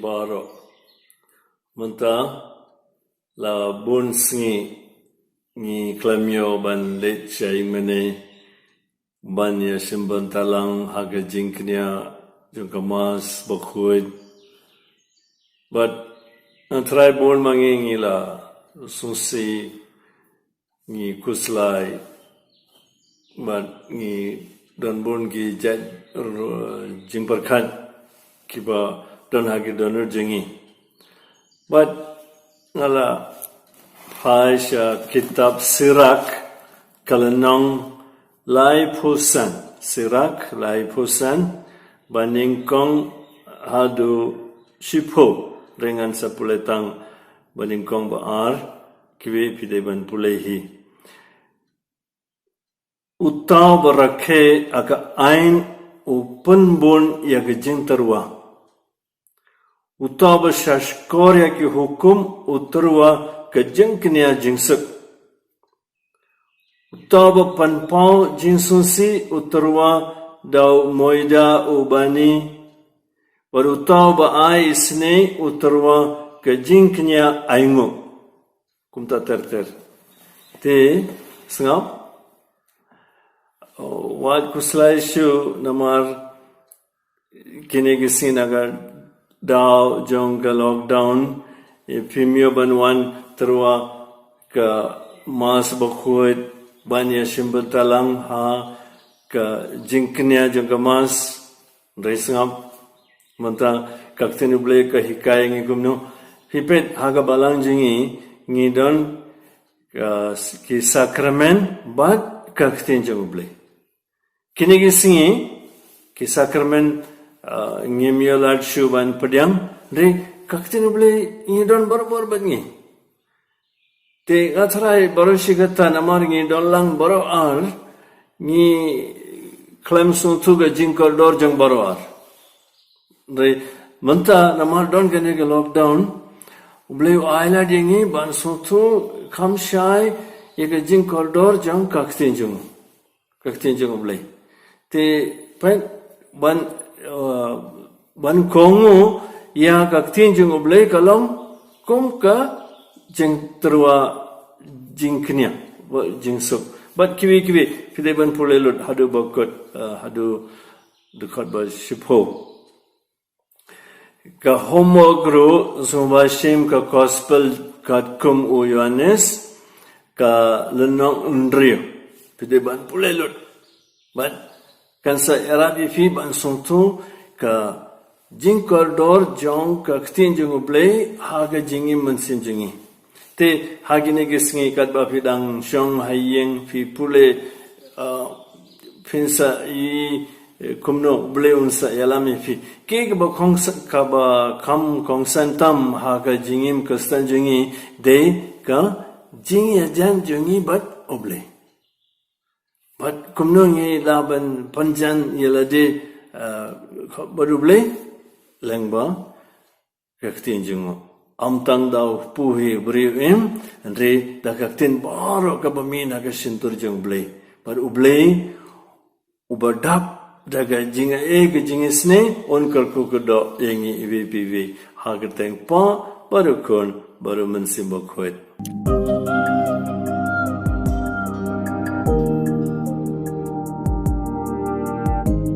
baro menta la bun sngi ngi klamyo ban le chai mene ban ya simban talang haga jingknya jungkamas bakhuid but try bol mangi la susi ngi kuslai but ngi don bun gi jat jingparkhan kiba don hagi donor jingi but ngala Faisha kitab Sirak kalanong lai pusan Sirak lai pusan baningkong hadu shipo dengan sapuletang baningkong baar kiwi pideban pulehi utaw barakhe aga ain upen bun ya gejing terwa utaw bashashkor ya ki hukum uterwa kejeng kenia jingsek utawa panpau jingsusi uterwa dau moida ubani warutawa ba ai isne uterwa kejeng kenia aingo kumta terter te sngap wat kuslai shu namar kene gisin agar dau jong ka lockdown Pimio banwan terwa ke mas bakhuid banya simbentalang ha ke jingknya jangka mas reisngap manta kakten uble ke hikai ngi gumno hipet haga balang jingi ngidon ki sakramen bat kakten jang uble kini gisingi ki sakramen ngimiolat shuban padiam re kakten uble ngidon bor bangi te gatrai baroshi gata namar ngidon lang baro ar ngi klem su tuga jinkor dor jang baro ar re manta namar don gane ke lockdown uble aila dingi ban su tu kham shai ye jinkor dor jang kakten jang uble te pen ban kongu ya kaktin jeng oblay kalong kum ka jeng terwa jingknya jeng sok bat kiwi pide ban pulelut hadu bakot hadu dekat ba shipho ka homogro zubashim ka gospel kat kum u Yohanes ka lenong undrio pide ban pulelut bat kansa erabi fi ban sontu ka jing koridor jong kaktin jeng ublay haga jingi mansin jingi te hagine gisngi kat ba pidang shong hayeng fi pule pinsa I kumno ublay unsa yalami fi ke ba khongsa ka ba kham khongsan tam haga jingim kastan jingi de ka jingi ajan jingi bat ublay bat kumno ngi laban panjan yalade badublay lengba kaktin jungo amtang daw puhi briwim andre da kaktin baro ka bamin aga sintur jung blay par ublay ubadap daga jinga ke jingisne on kalku kudo yengi IVPV hagateng pa baru kon baru mensimbok hoit